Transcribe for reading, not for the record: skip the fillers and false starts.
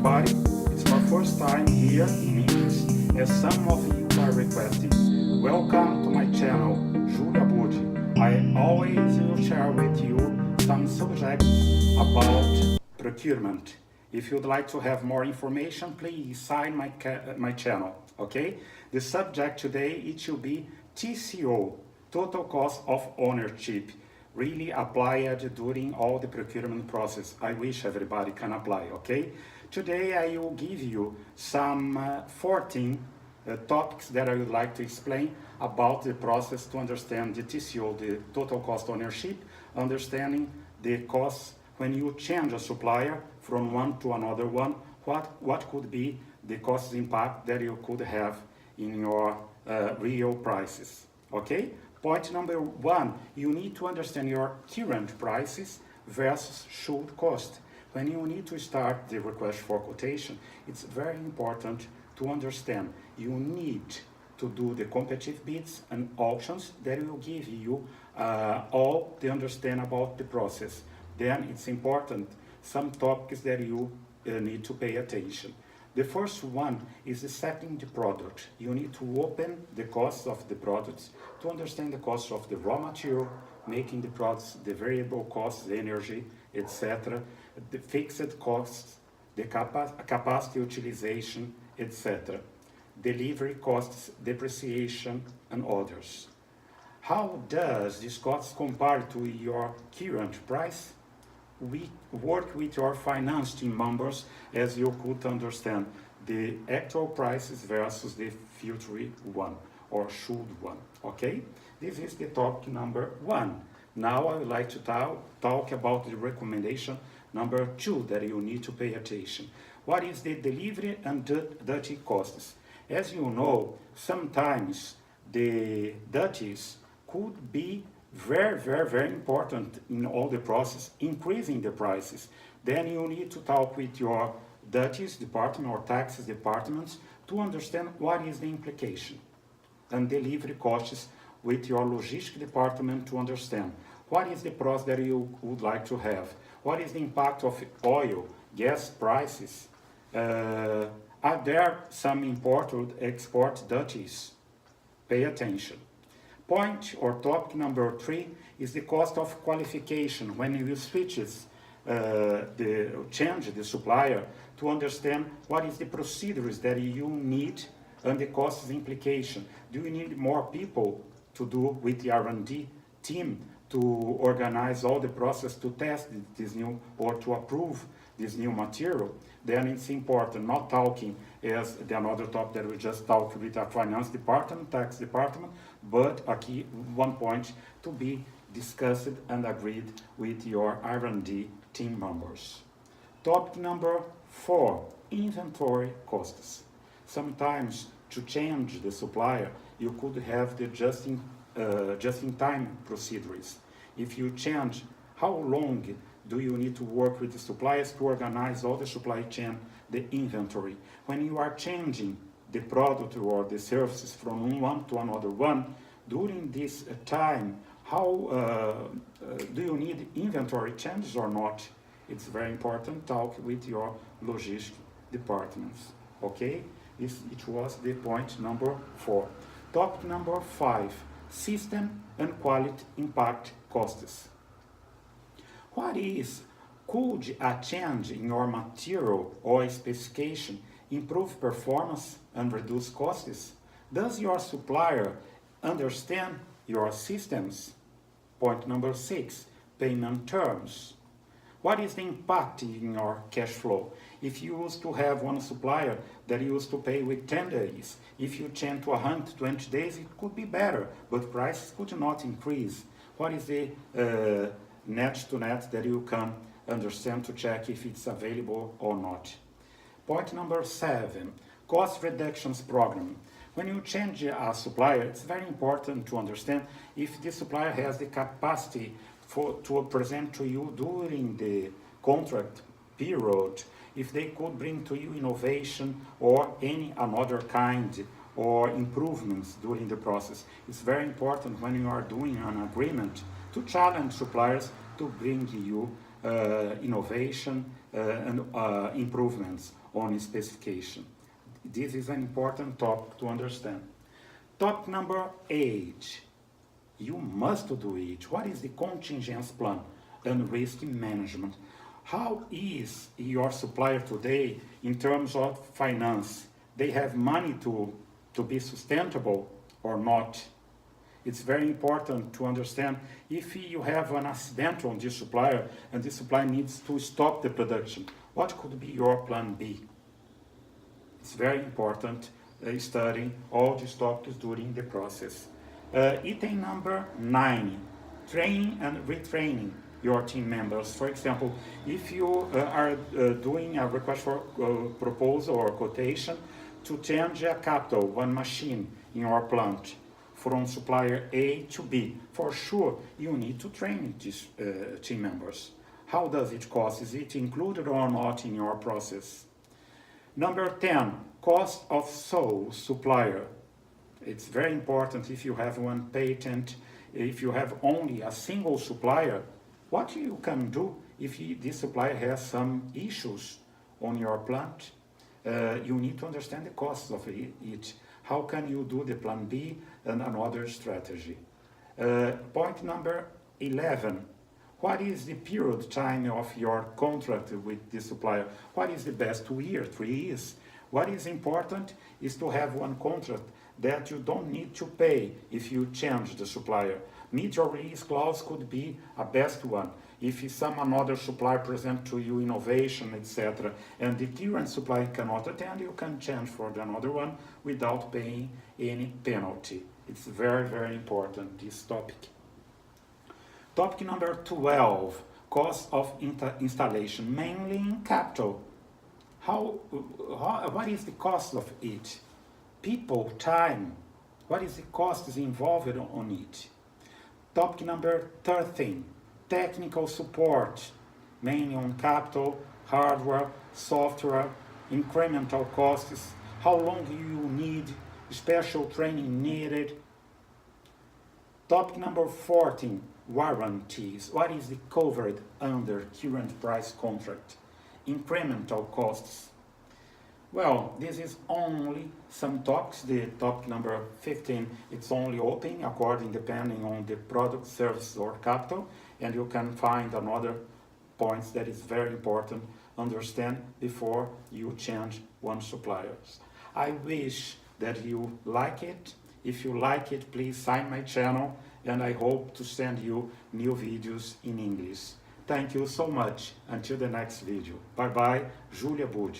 everybody, it's my first time here in English, as some of you are requesting. Welcome to my channel, Julia Budi. I always will share with you some subjects about procurement. If you'd like to have more information, please sign my channel, okay? The subject today, it should be TCO, Total Cost of Ownership, really applied during all the procurement process. I wish everybody can apply, okay? Today I will give you some 14 topics that I would like to explain about the process to understand the TCO, the Total Cost Ownership, understanding the costs when you change a supplier from one to another one, what could be the cost impact that you could have in your real prices, okay? Point number one, you need to understand your current prices versus should cost. When you need to start the request for quotation, it's very important to understand you need to do the competitive bids and auctions that will give you all the understand about the process. Then it's important, some topics that you need to pay attention. The first one is setting the product. You need to open the costs of the products to understand the cost of the raw material, making the products, the variable costs, the energy, etc., the fixed costs, the capacity utilization, etc., delivery costs, depreciation, and others. How does this cost compare to your current price? We work with your finance team members as you could understand the actual prices versus the future one or should one, okay? This is the topic number one. Now I would like to talk about the recommendation number two that you need to pay attention. What is the delivery and duty costs? As you know, sometimes the duties could be very important in all the process, increasing the prices. Then you need to talk with your duties department or taxes departments to understand what is the implication, and delivery costs with your logistics department to understand what is the process that you would like to have, what is the impact of oil, gas prices, are there some import or export duties? Pay attention. Point or topic number three is the cost of qualification. When you change the supplier, to understand what is the procedures that you need and the cost implication. Do you need more people to do with the R&D team to organize all the process to test this new or to approve this new material? Then it's important, not talking as the another topic that we just talked with our finance department, tax department, but a key one point to be discussed and agreed with your R&D team members. Topic number four, inventory costs. Sometimes to change the supplier, you could have the just-in-time procedures. If you change, how long do you need to work with the suppliers to organize all the supply chain, the inventory? When you are changing the product or the services from one to another one, during this time, how do you need inventory changes or not? It's very important, talk with your logistics departments, okay? It was the point number four. Topic number five, system and quality impact costs. Could a change in your material or specification improve performance and reduce costs? Does your supplier understand your systems? Point number six, payment terms. What is the impact in your cash flow? If you used to have one supplier that used to pay with 10 days, if you change to 120 days, it could be better, but prices could not increase. What is the net to net that you can understand to check if it's available or not? Point number seven, cost reductions program. When you change a supplier, it's very important to understand if the supplier has the capacity to present to you during the contract period, if they could bring to you innovation or any another kind or improvements during the process. It's very important when you are doing an agreement to challenge suppliers to bring you innovation and improvements on specification. This is an important topic to understand. Topic number 8. You must do it. What is the contingency plan and risk management? How is your supplier today in terms of finance? They have money to be sustainable or not? It's very important to understand if you have an accident on this supplier and this supplier needs to stop the production, what could be your plan B? It's very important studying all these topics during the process. Item number 9, training and retraining your team members. For example, if you are doing a request for proposal or quotation to change a capital, one machine in your plant from supplier A to B, for sure you need to train these team members. How does it cost? Is it included or not in your process? Number 10, cost of sole supplier. It's very important if you have one patent, if you have only a single supplier, what you can do if this supplier has some issues on your plant. You need to understand the costs of it. How can you do the plan B and another strategy? Point number 11. What is the period time of your contract with the supplier? What is the best 2 years, 3 years? What is important is to have one contract that you don't need to pay if you change the supplier. Meet or release clause could be a best one. If some another supplier present to you innovation, etc., and the current supplier cannot attend, you can change for another one without paying any penalty. It's very, very important, this topic. Topic number 12, cost of installation, mainly in capital. What is the cost of it? People, time, what is the cost involved on it? Topic number 13, technical support, mainly on capital, hardware, software, incremental costs, how long you need, special training needed. Topic number 14, warranties. What is the covered under current price contract? Incremental costs. Well, this is only some topics. The topic number 15, it's only open according depending on the product, service or capital, and you can find another points that is very important understand before you change one supplier. I wish that you like it. If you like it, please sign my channel, and I hope to send you new videos in English. Thank you so much. Until the next video. Bye bye. Julia Bud.